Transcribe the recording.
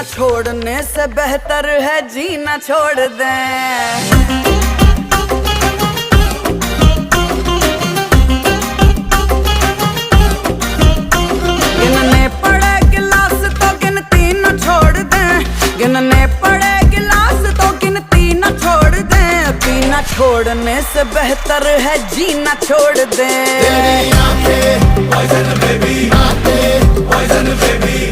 गिनना छोड़ने से बेहतर है जीना छोड़ दें। गिनने पड़े गिलास तो गिनती न छोड़ दें, गिनने पड़े गिलास तो गिनती न छोड़ दें। पीना छोड़ने से बेहतर है जीना छोड़ दें। तेरी आंखें poison baby, आंखें poison baby।